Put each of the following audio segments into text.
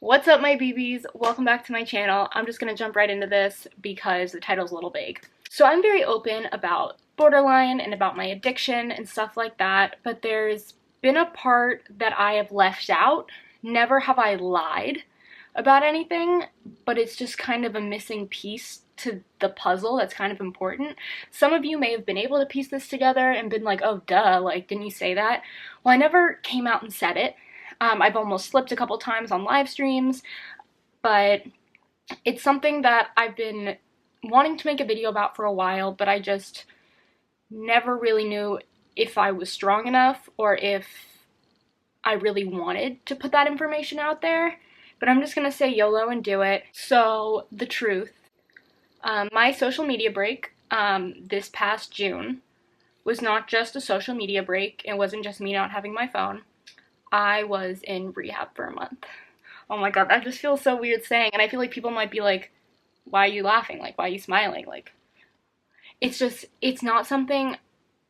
What's up, my BBs? Welcome back to my channel. I'm just gonna jump right into this because the title's a little vague. So I'm very open about borderline and about my addiction and stuff like that, but there's been a part that I have left out. Never have I lied about anything, but it's just kind of a missing piece to the puzzle that's kind of important. Some of you may have been able to piece this together and been like, oh duh, like didn't you say that? Well, I never came out and said it. I've almost slipped a couple times on live streams, but it's something that I've been wanting to make a video about for a while, but I just never really knew if I was strong enough or if I really wanted to put that information out there. But I'm just gonna say YOLO and do it. So, the truth. My social media break this past June was not just a social media break. It wasn't just me not having my phone. I was in rehab for a month. Oh my god, that just feels so weird saying, and I feel like people might be like, why are you laughing? Like, why are you smiling? Like, it's not something,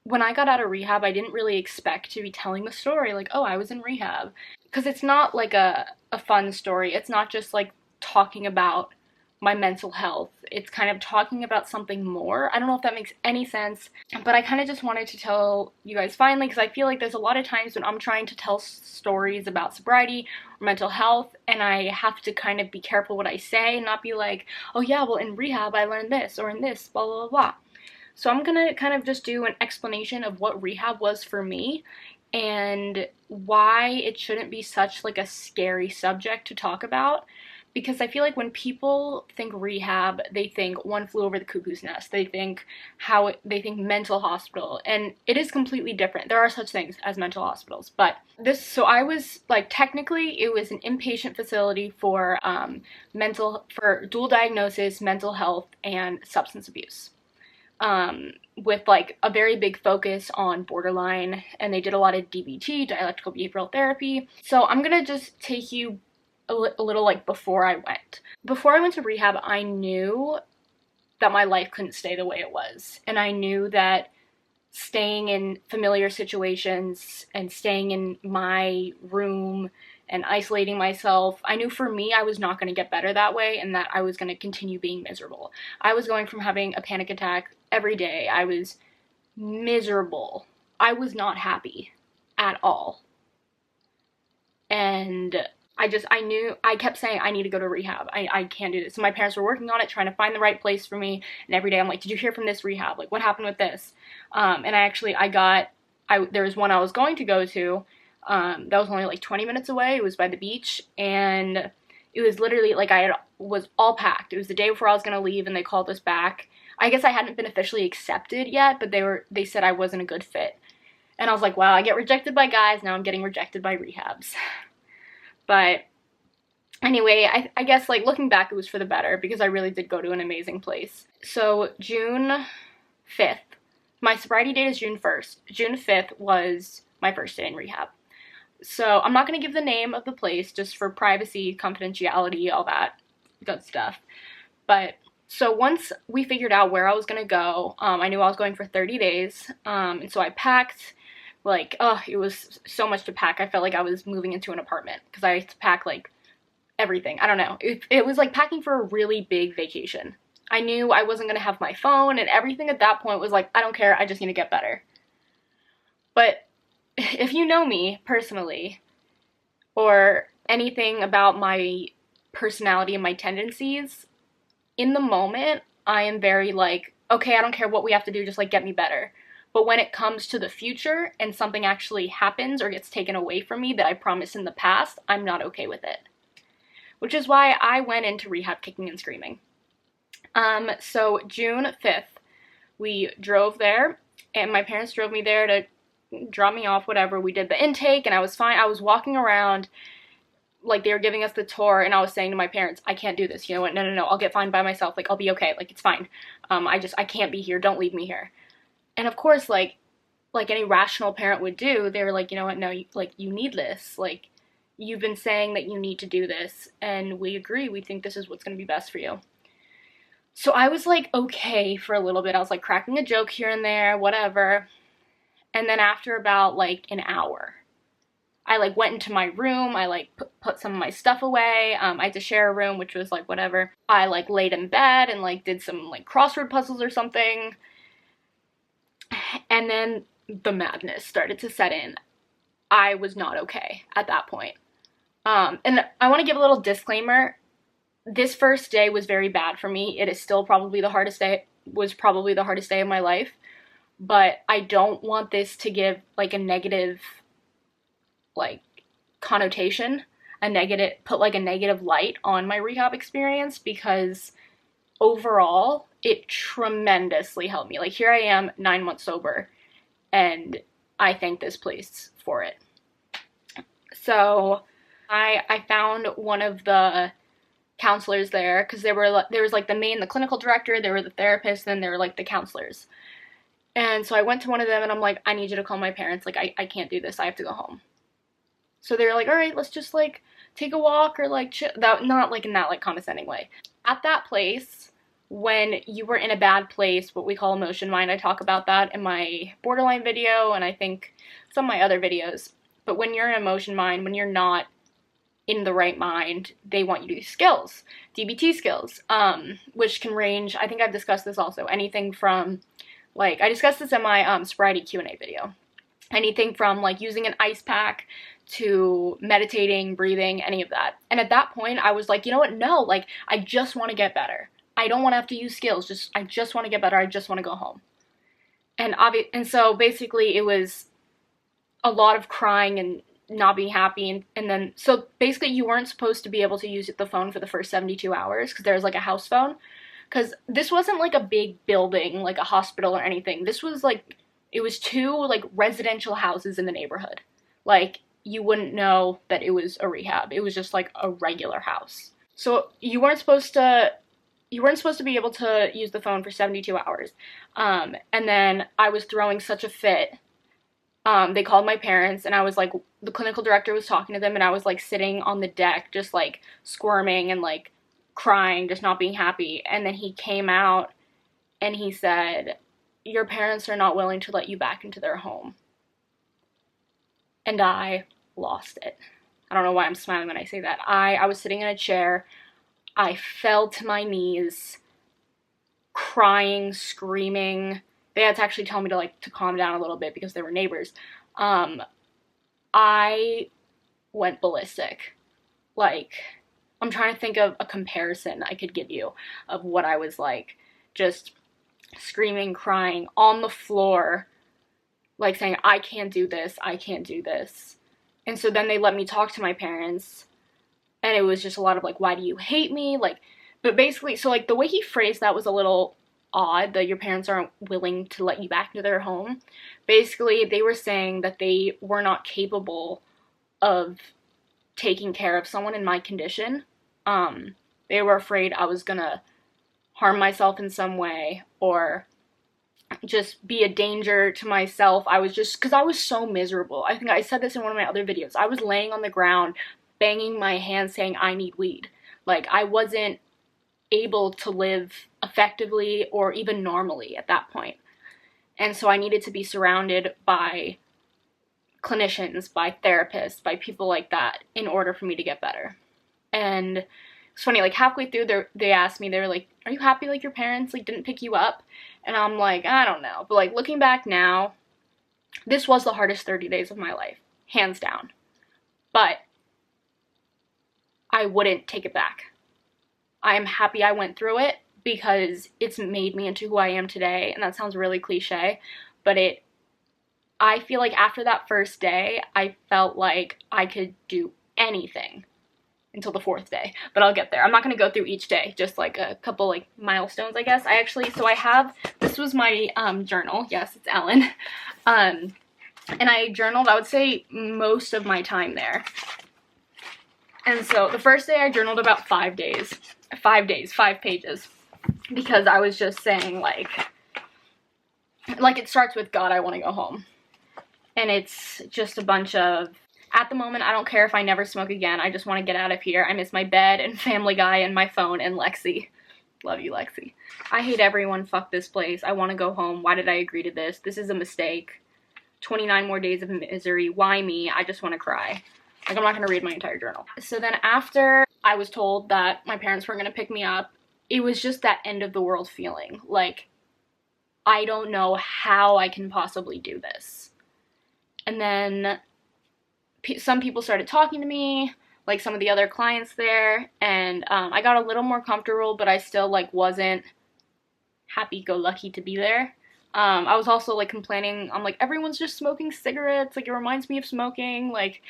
when I got out of rehab, I didn't really expect to be telling the story, like, oh, I was in rehab. Because it's not like a fun story. It's not just like talking about my mental health. It's kind of talking about something more. I don't know if that makes any sense, but I kind of just wanted to tell you guys finally, because I feel like there's a lot of times when I'm trying to tell stories about sobriety or mental health, and I have to kind of be careful what I say and not be like, oh yeah, well in rehab I learned this, or in this, blah, blah, blah. So I'm gonna kind of just do an explanation of what rehab was for me and why it shouldn't be such like a scary subject to talk about. Because I feel like when people think rehab, they think One Flew Over the Cuckoo's Nest. They think they think mental hospital, and it is completely different. There are such things as mental hospitals, but so I was like, technically it was an inpatient facility for for dual diagnosis, mental health, and substance abuse. With like a very big focus on borderline, and they did a lot of DBT, dialectical behavioral therapy. So I'm gonna just take you a little like before I went. Before I went to rehab, I knew that my life couldn't stay the way it was. And I knew that staying in familiar situations and staying in my room and isolating myself, I knew for me I was not going to get better that way, and that I was going to continue being miserable. I was going from having a panic attack every day. I was miserable. I was not happy at all. And I kept saying, I need to go to rehab. I can't do this. So my parents were working on it, trying to find the right place for me. And every day I'm like, did you hear from this rehab? Like, what happened with this? And there was one I was going to go to, that was only like 20 minutes away. It was by the beach. And it was literally like, was all packed. It was the day before I was going to leave, and they called us back. I guess I hadn't been officially accepted yet, but they said I wasn't a good fit. And I was like, wow, I get rejected by guys. Now I'm getting rejected by rehabs. But anyway, I guess like looking back, it was for the better, because I really did go to an amazing place. So June 5th, my sobriety date is June 1st. June 5th was my first day in rehab. So I'm not going to give the name of the place just for privacy, confidentiality, all that good stuff. But so once we figured out where I was going to go, I knew I was going for 30 days. And so I packed. Like, oh, it was so much to pack. I felt like I was moving into an apartment because I had to pack like everything. I don't know. It was like packing for a really big vacation. I knew I wasn't going to have my phone, and everything at that point was like, I don't care. I just need to get better. But if you know me personally, or anything about my personality and my tendencies, in the moment, I am very like, okay, I don't care what we have to do, just like get me better. But when it comes to the future and something actually happens or gets taken away from me that I promised in the past, I'm not okay with it. Which is why I went into rehab kicking and screaming. So June 5th, we drove there, and my parents drove me there to drop me off, whatever. We did the intake, and I was fine. I was walking around like they were giving us the tour, and I was saying to my parents, I can't do this. You know what? No, I'll get fine by myself. Like, I'll be okay. Like, it's fine. I can't be here. Don't leave me here. And of course, like any rational parent would do, they were like, you know what, no, you need this. Like, you've been saying that you need to do this, and we agree. We think this is what's going to be best for you. So I was like, okay for a little bit. I was like cracking a joke here and there, whatever. And then after about like an hour, I like went into my room, I like put some of my stuff away. I had to share a room, which was like whatever. I like laid in bed and like did some like crossword puzzles or something. And then the madness started to set in. I was not okay at that point. And I want to give a little disclaimer. This first day was very bad for me. It is still probably the hardest day, was probably the hardest day of my life. But I don't want this to give like a negative like connotation, put like a negative light on my rehab experience, because overall it tremendously helped me. Like, here I am 9 months sober, and I thank this place for it. So I found one of the counselors there, because there was like the clinical director, there were the therapists, and there were like the counselors. And so I went to one of them and I'm like, I need you to call my parents. Like, I can't do this. I have to go home. So they were like, all right, let's just like take a walk, or like chill. That, not like in that like condescending way. At that place, when you were in a bad place, what we call emotion mind, I talk about that in my borderline video, and I think some of my other videos. But when you're in emotion mind, when you're not in the right mind, they want you to do skills, DBT skills, which can range, I think I've discussed this also, anything from, like, I discussed this in my sobriety Q&A video, anything from like using an ice pack to meditating, breathing, any of that. And at that point, I was like, you know what, no, like, I just want to get better. I don't want to have to use skills, I just want to get better, I just want to go home. And so basically it was a lot of crying and not being happy, and then, so basically you weren't supposed to be able to use the phone for the first 72 hours, because there was like a house phone, because this wasn't like a big building, like a hospital or anything. This was like, it was 2 like residential houses in the neighborhood. Like, you wouldn't know that it was a rehab. It was just like a regular house. So you weren't supposed to be able to use the phone for 72 hours. And then I was throwing such a fit. They called my parents, and I was like, the clinical director was talking to them, and I was like sitting on the deck, just like squirming and like crying, just not being happy. And then he came out and he said, your parents are not willing to let you back into their home. And I lost it. I don't know why I'm smiling when I say that. I was sitting in a chair. I fell to my knees, crying, screaming. They had to actually tell me to calm down a little bit because they were neighbors. I went ballistic. Like, I'm trying to think of a comparison I could give you of what I was like. Just screaming, crying on the floor, like saying, I can't do this, I can't do this. And so then they let me talk to my parents, and it was just a lot of like, why do you hate me? Like, but basically, so like the way he phrased that was a little odd, that your parents aren't willing to let you back into their home. Basically, they were saying that they were not capable of taking care of someone in my condition. They were afraid I was gonna harm myself in some way, or just be a danger to myself. I was just, because I was so miserable. I think I said this in one of my other videos. I was laying on the ground, banging my hands, saying, I need weed. Like, I wasn't able to live effectively or even normally at that point. And so I needed to be surrounded by clinicians, by therapists, by people like that in order for me to get better. And it's funny, like halfway through, they asked me, they were like, are you happy like your parents like didn't pick you up? And I'm like, I don't know. But like looking back now, this was the hardest 30 days of my life, hands down. But I wouldn't take it back. I am happy I went through it, because it's made me into who I am today. And that sounds really cliche, but I feel like after that first day, I felt like I could do anything until the 4th day, but I'll get there. I'm not going to go through each day, just like a couple like milestones, I guess. This was my journal. Yes, it's Ellen. And I journaled, I would say, most of my time there. And so the first day I journaled about 5 days, 5 pages, because I was just saying like it starts with, God, I want to go home. And it's just a bunch of, at the moment, I don't care if I never smoke again. I just want to get out of here. I miss my bed and Family Guy and my phone and Lexi. Love you, Lexi. I hate everyone. Fuck this place. I want to go home. Why did I agree to this? This is a mistake. 29 more days of misery. Why me? I just want to cry. Like, I'm not going to read my entire journal. So then after I was told that my parents weren't going to pick me up, it was just that end of the world feeling. Like, I don't know how I can possibly do this. And then some people started talking to me, like some of the other clients there, and I got a little more comfortable, but I still, like, wasn't happy-go-lucky to be there. I was also, like, complaining, I'm like, everyone's just smoking cigarettes, like, it reminds me of smoking, like,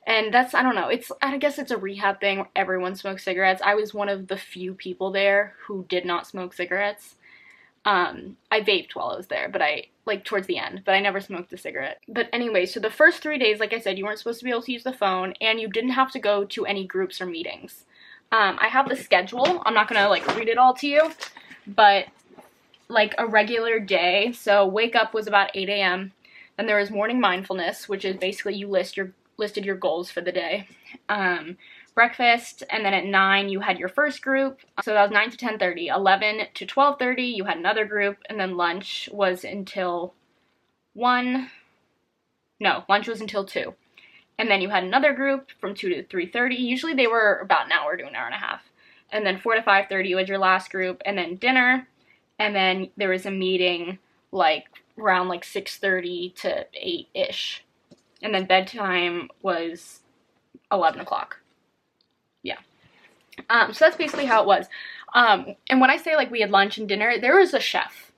and that's, I don't know, I guess it's a rehab thing where everyone smokes cigarettes. I was one of the few people there who did not smoke cigarettes. I vaped while I was there, but towards the end, but I never smoked a cigarette. But anyway, so the first 3 days, like I said, you weren't supposed to be able to use the phone, and you didn't have to go to any groups or meetings. I have the schedule. I'm not gonna, like, read it all to you, but, like, a regular day, so wake up was about 8 a.m., then there was morning mindfulness, which is basically you listed your goals for the day. Breakfast, and then at 9 you had your first group, so that was 9 to 10:30. 11 to 12:30 you had another group, and then lunch was until 1. No, lunch was until 2. And then you had another group from 2 to 3:30. Usually they were about an hour to an hour and a half. And then 4 to 5:30 was your last group, and then dinner, and then there was a meeting like around like 6:30 to 8-ish. And then bedtime was 11 o'clock. Yeah. So that's basically how it was. And when I say, like, we had lunch and dinner, there was a chef.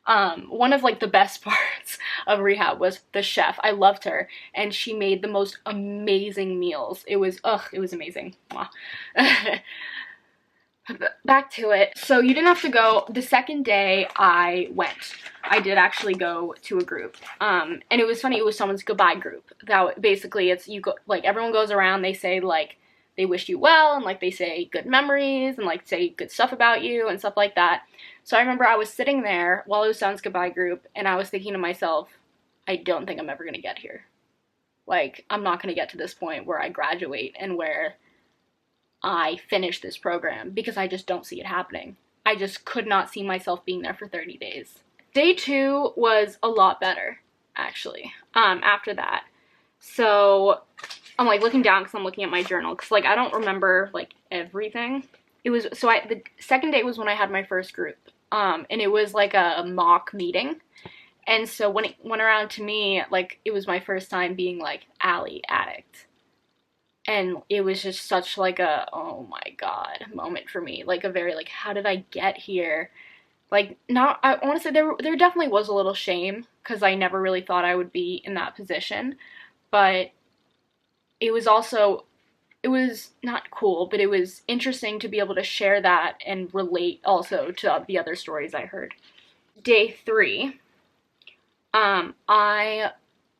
One of, like, the best parts of rehab was the chef. I loved her, and she made the most amazing meals. It was amazing. Back to it. So you didn't have to go. The second day I went, I did actually go to a group. And it was funny, it was someone's goodbye group. That basically, it's, you go, like, everyone goes around, they say, like, they wish you well, and, like, they say good memories, and, like, say good stuff about you, and stuff like that. So I remember I was sitting there while it was someone's goodbye group, and I was thinking to myself, I don't think I'm ever gonna get here. Like, I'm not gonna get to this point where I graduate and where I finish this program, because I just don't see it happening. I just could not see myself being there for 30 days. Day 2 was a lot better, actually, after that. So I'm, like, looking down because I'm looking at my journal, because, like, I don't remember, like, everything. It was, so the second day was when I had my first group, and it was, like, a mock meeting. And so when it went around to me, like, it was my first time being, like, Allie addict. And it was just such, like, a, oh my god moment for me. Like, a very, like, how did I get here? Like, not, I want to say there definitely was a little shame, because I never really thought I would be in that position. But it was also, it was not cool, but it was interesting to be able to share that and relate also to the other stories I heard. Day 3, I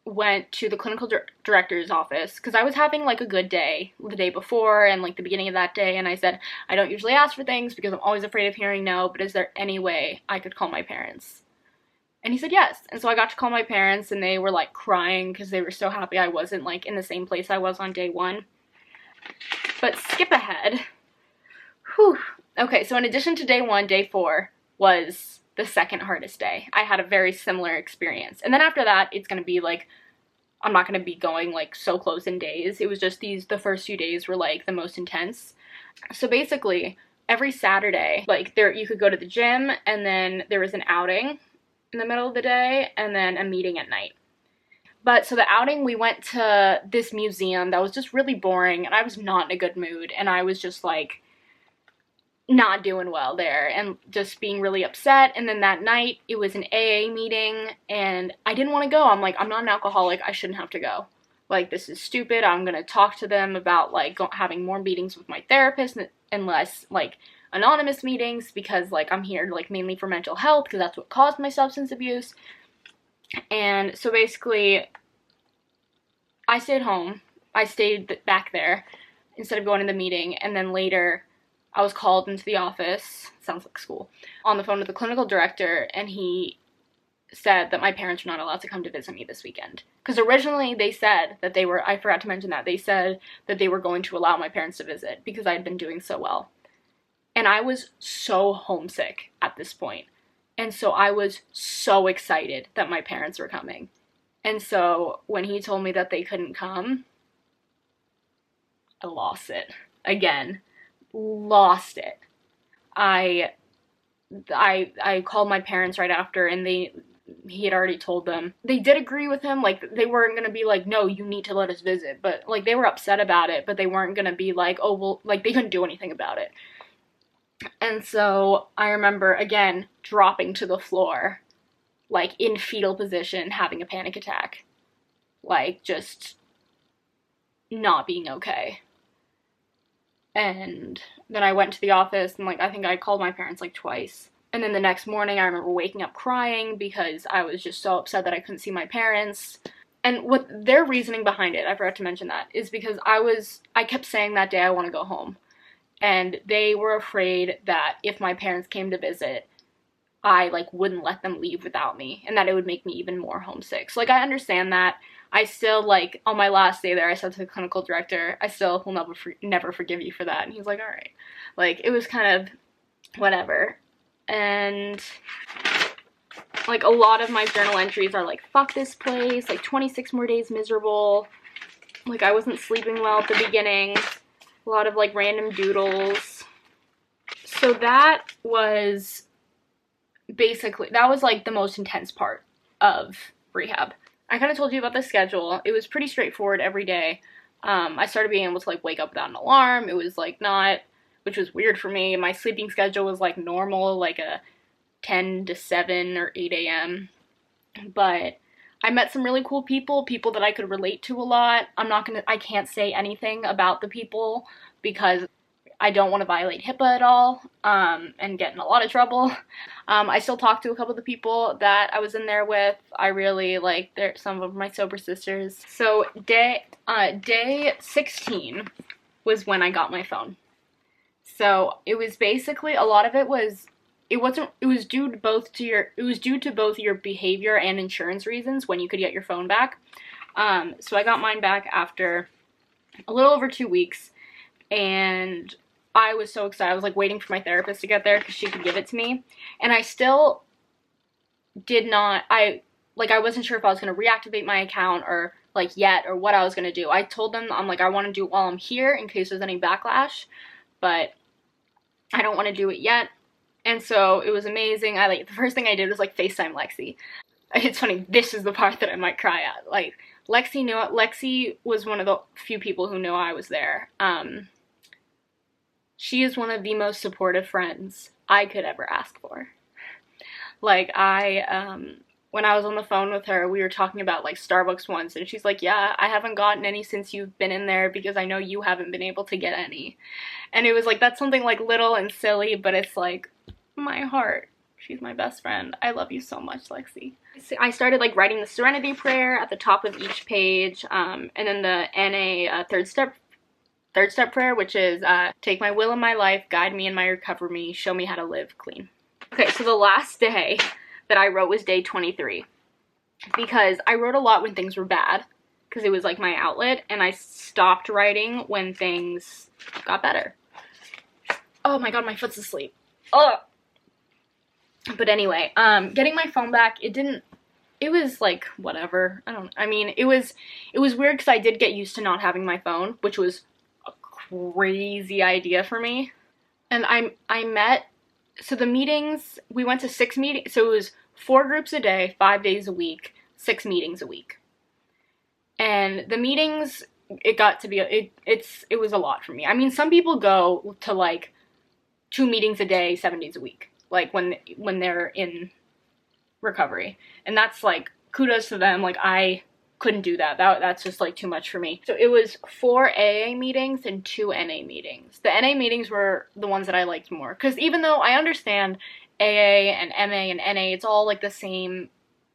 went to the clinical director's office, because I was having, like, a good day the day before and, like, the beginning of that day, and I said, I don't usually ask for things because I'm always afraid of hearing no, but is there any way I could call my parents? And he said yes. And so I got to call my parents, and they were, like, crying because they were so happy I wasn't, like, in the same place I was on day 1. But skip ahead. Whew. Okay, so in addition to day 1, day 4 was the second hardest day. I had a very similar experience. And then after that, it's going to be, like, I'm not going to be going, like, so close in days. It was just the first few days were, like, the most intense. So basically, every Saturday, like, you could go to the gym, and then there was an outing in the middle of the day, and then a meeting at night. But so the outing, we went to this museum that was just really boring, and I was not in a good mood, and I was just, like, not doing well there, and just being really upset. And then that night, it was an AA meeting, and I didn't want to go. I'm like, I'm not an alcoholic, I shouldn't have to go. Like, this is stupid. I'm gonna talk to them about, like, having more meetings with my therapist, and less, like, anonymous meetings, because, like, I'm here, like, mainly for mental health, because that's what caused my substance abuse. And so basically, I stayed home. I stayed back there instead of going to the meeting, and then later I was called into the office, sounds like school, on the phone with the clinical director, and he said that my parents were not allowed to come to visit me this weekend. Because originally they said that they were, I forgot to mention that, they said that they were going to allow my parents to visit because I had been doing so well. And I was so homesick at this point. And so I was so excited that my parents were coming. And so when he told me that they couldn't come, I lost it. Again, lost it. I called my parents right after, and he had already told them. They did agree with him, like, they weren't gonna be like, no, you need to let us visit, but, like, they were upset about it, but they weren't gonna be like, oh, well, like, they couldn't do anything about it. And so I remember, again, dropping to the floor, like, in fetal position, having a panic attack. Like, just not being okay. And then I went to the office, and, like, I think I called my parents, like, twice. And then the next morning, I remember waking up crying because I was just so upset that I couldn't see my parents. And what their reasoning behind it, I forgot to mention that, is because I kept saying that day I want to go home. And they were afraid that if my parents came to visit, I, like, wouldn't let them leave without me, and that it would make me even more homesick. So, like, I understand that. I still, like, on my last day there, I said to the clinical director, I still will never forgive you for that. And he's like, all right. Like, it was kind of whatever. And, like, a lot of my journal entries are like, fuck this place, like, 26 more days miserable. Like, I wasn't sleeping well at the beginning. A lot of, like, random doodles. So that was basically, that was, like, the most intense part of rehab. I kind of told you about the schedule. It was pretty straightforward every day. I started being able to, like, wake up without an alarm. It was, like, not, which was weird for me. My sleeping schedule was, like, normal, like a 10 to 7 or 8 a.m. But I met some really cool people that I could relate to a lot. I can't say anything about the people because I don't want to violate HIPAA at all, and get in a lot of trouble. I still talk to a couple of the people that I was in there with. I really like some of my sober sisters. So day 16 was when I got my phone. So it was basically, a lot of it was, it was due to both your behavior and insurance reasons when you could get your phone back. So I got mine back after a little over 2 weeks, and I was so excited. I was, like, waiting for my therapist to get there because she could give it to me. And I still did not, I wasn't sure if I was going to reactivate my account or, like, yet, or what I was going to do. I told them, I'm like, I want to do it while I'm here in case there's any backlash, but I don't want to do it yet. And so it was amazing. The first thing I did was, like, FaceTime Lexi. It's funny, this is the part that I might cry at. Like, Lexi was one of the few people who knew I was there. She is one of the most supportive friends I could ever ask for. Like, when I was on the phone with her, we were talking about, like, Starbucks once, and she's like, yeah, I haven't gotten any since you've been in there because I know you haven't been able to get any. And it was like, that's something, like, little and silly, but it's like, my heart. She's my best friend. I love you so much, Lexi. I started, like, writing the Serenity Prayer at the top of each page, and then the NA third step prayer, which is, take my will in my life, guide me in my recovery, show me how to live clean. Okay, so the last day that I wrote was day 23, because I wrote a lot when things were bad, because it was, like, my outlet, and I stopped writing when things got better. Oh my god, my foot's asleep. Ugh. But anyway, getting my phone back, it was, like, whatever. It was weird because I did get used to not having my phone, which was a crazy idea for me. And so the meetings, we went to 6 meetings, so it was 4 groups a day, 5 days a week, 6 meetings a week. And the meetings, it got to be, it was a lot for me. I mean, some people go to, like, 2 meetings a day, 7 days a week, like, when they're in recovery. And that's, like, kudos to them. Like, I couldn't do that. That's just, like, too much for me. So it was 4 AA meetings and 2 NA meetings. The NA meetings were the ones that I liked more, because even though I understand AA and MA and NA, it's all, like, the same,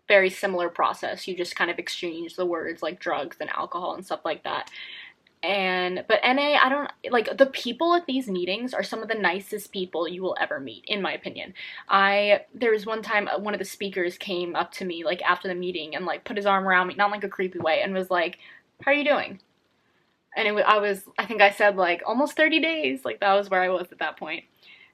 very similar process. You just kind of exchange the words, like, drugs and alcohol and stuff like that. But NA, the people at these meetings are some of the nicest people you will ever meet, in my opinion. There was one time one of the speakers came up to me, like, after the meeting and, like, put his arm around me, not like a creepy way, and was like, how are you doing? And I think I said, like, almost 30 days, like, that was where I was at that point.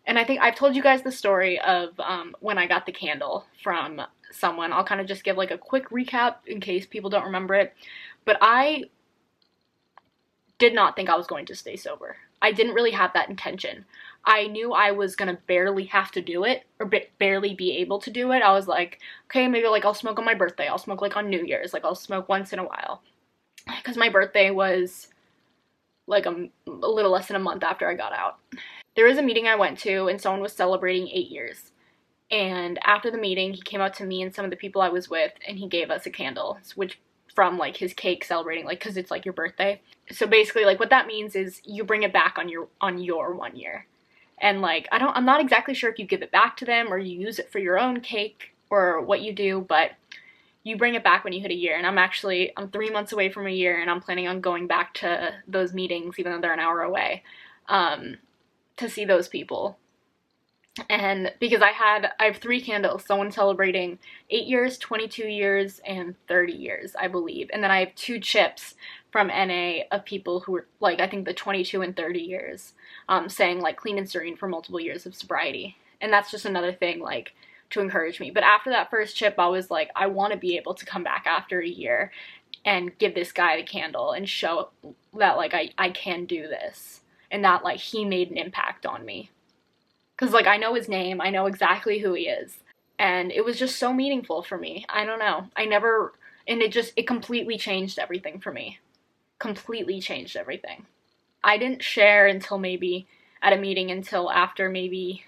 And I think I've told you guys the story of, when I got the candle from someone. I'll kind of just give like a quick recap in case people don't remember it. But I did not think I was going to stay sober. I didn't really have that intention. I knew I was gonna barely have to do it, or barely be able to do it. I was like, okay, maybe like I'll smoke on my birthday. I'll smoke like on New Year's. Like I'll smoke once in a while. Because my birthday was like a little less than a month after I got out. There was a meeting I went to and someone was celebrating 8 years. And after the meeting, he came up to me and some of the people I was with and he gave us a candle, which from like his cake celebrating, like, because it's like your birthday. So basically like what that means is you bring it back on your 1 year. And like I'm not exactly sure if you give it back to them or you use it for your own cake or what you do, but you bring it back when you hit a year. And I'm 3 months away from a year, and I'm planning on going back to those meetings, even though they're an hour away, to see those people. And because I have 3 candles, someone celebrating 8 years, 22 years, and 30 years, I believe. And then I have 2 chips from NA of people who were like, I think the 22 and 30 years, saying like clean and serene for multiple years of sobriety. And that's just another thing like to encourage me. But after that first chip, I was like, I want to be able to come back after a year and give this guy the candle and show that like I can do this, and that like he made an impact on me. Because, like, I know his name, I know exactly who he is, and it was just so meaningful for me. I don't know. It completely changed everything for me. Completely changed everything. I didn't share until maybe at a meeting until after maybe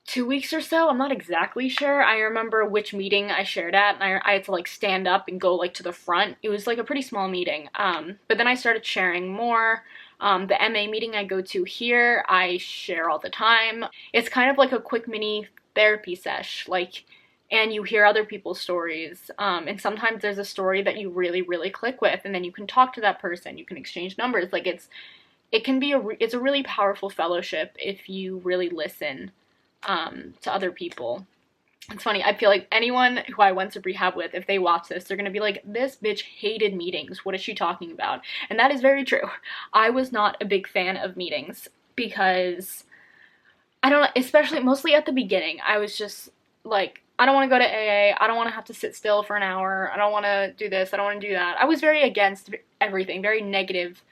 2 weeks or so. I'm not exactly sure. I remember which meeting I shared at, and I had to, like, stand up and go, like, to the front. It was, like, a pretty small meeting. But then I started sharing more. The MA meeting I go to here, I share all the time. It's kind of like a quick mini therapy sesh, like, and you hear other people's stories. And sometimes there's a story that you really, really click with, and then you can talk to that person. You can exchange numbers. Like it's a really powerful fellowship if you really listen to other people. It's funny, I feel like anyone who I went to rehab with, if they watch this, they're gonna be like, this bitch hated meetings. What is she talking about? And that is very true. I was not a big fan of meetings because, I don't know, especially mostly at the beginning, I was just like, I don't want to go to AA. I don't want to have to sit still for an hour. I don't want to do this. I don't want to do that. I was very against everything, very negative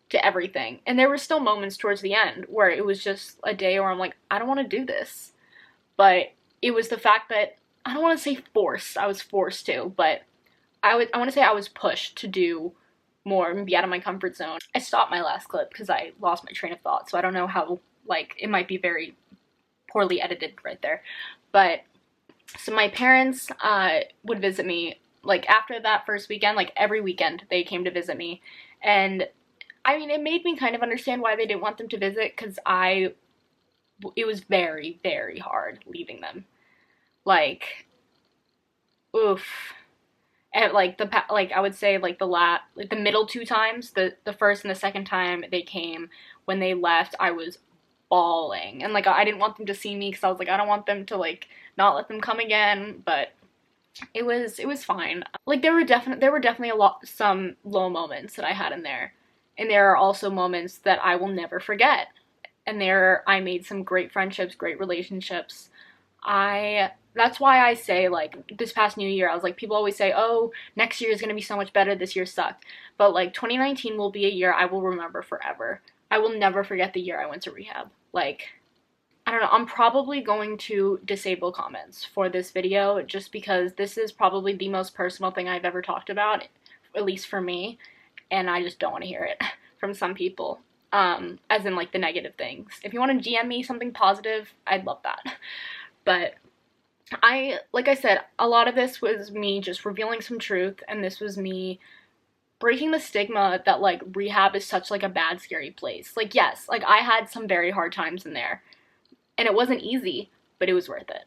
to everything. And there were still moments towards the end where it was just a day where I'm like, I don't want to do this. But it was the fact that, I don't want to say forced, I was forced to, but I want to say I was pushed to do more and be out of my comfort zone. I stopped my last clip because I lost my train of thought, so I don't know how, like, it might be very poorly edited right there. But, so my parents would visit me, like, after that first weekend, like, every weekend they came to visit me, and, I mean, it made me kind of understand why they didn't want them to visit, because it was very, very hard leaving them. Like, oof. And like I would say like the middle 2 times, the first and the second time they came, when they left, I was bawling. And like I didn't want them to see me because I was like, I don't want them to like not let them come again, but it was fine. Like there were definitely some low moments that I had in there. And there are also moments that I will never forget. And I made some great friendships, great relationships. That's why I say, like, this past New Year, I was like, people always say, oh, next year is going to be so much better, this year sucked. But, like, 2019 will be a year I will remember forever. I will never forget the year I went to rehab. Like, I don't know, I'm probably going to disable comments for this video, just because this is probably the most personal thing I've ever talked about, at least for me, and I just don't want to hear it from some people. As in, like, the negative things. If you want to DM me something positive, I'd love that. But like I said, a lot of this was me just revealing some truth, and this was me breaking the stigma that, like, rehab is such, like, a bad, scary place. Like, yes, like, I had some very hard times in there, and it wasn't easy, but it was worth it.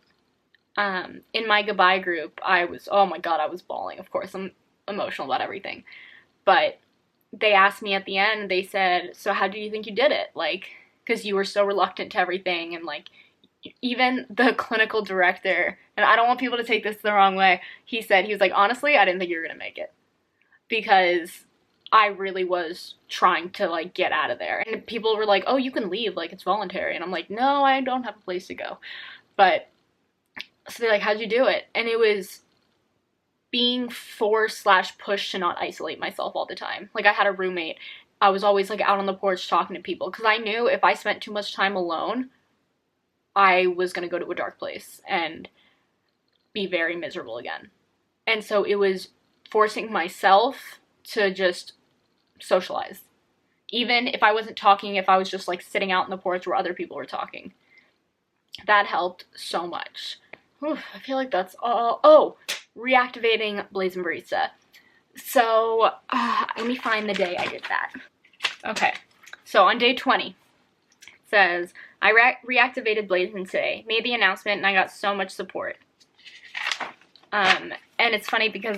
In my goodbye group, oh my god, I was bawling. Of course, I'm emotional about everything. But they asked me at the end, they said, so how do you think you did it? Like, because you were so reluctant to everything, and, like, even the clinical director, and I don't want people to take this the wrong way, he was like, honestly, I didn't think you were gonna make it. Because I really was trying to, like, get out of there. And people were like, oh, you can leave, like, it's voluntary. And I'm like, no, I don't have a place to go. But So they're like, how'd you do it? And it was being forced/pushed to not isolate myself all the time. Like, I had a roommate. I was always like out on the porch talking to people because I knew if I spent too much time alone, I was going to go to a dark place and be very miserable again. And so it was forcing myself to just socialize. Even if I wasn't talking, if I was just like sitting out in the porch where other people were talking. That helped so much. Whew, I feel like that's all. Oh, reactivating Blazing Barista. So, let me find the day I did that. Okay, so on day 20, it says, I reactivated Blazing today, made the announcement, and I got so much support. And it's funny because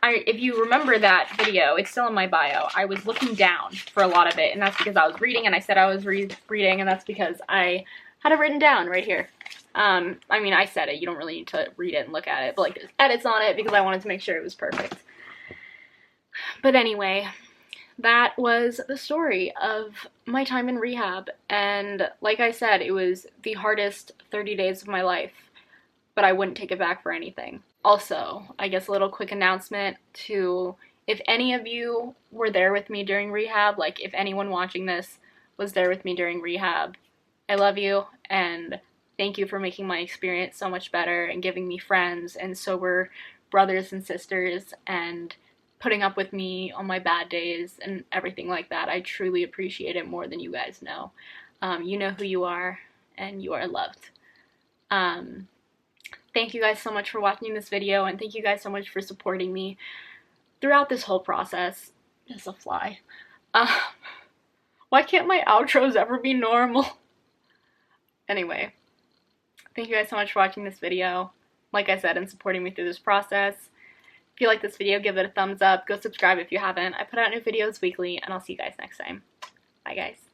if you remember that video, it's still in my bio. I was looking down for a lot of it, and that's because I was reading, and I said I was reading, and that's because I had it written down right here. I mean, I said it. You don't really need to read it and look at it, but like there's edits on it because I wanted to make sure it was perfect. But anyway, that was the story of my time in rehab, and like I said, it was the hardest 30 days of my life, but I wouldn't take it back for anything. Also, I guess a little quick announcement to, if any of you were there with me during rehab, like if anyone watching this was there with me during rehab, I love you, and thank you for making my experience so much better and giving me friends and sober brothers and sisters and putting up with me on my bad days and everything like that. I truly appreciate it more than you guys know. You know who you are, and you are loved. Thank you guys so much for watching this video, and thank you guys so much for supporting me throughout this whole process. Just a fly. Why can't my outros ever be normal? Anyway, thank you guys so much for watching this video, like I said, and supporting me through this process. If you like this video, give it a thumbs up. Go subscribe if you haven't. I put out new videos weekly, and I'll see you guys next time. Bye, guys.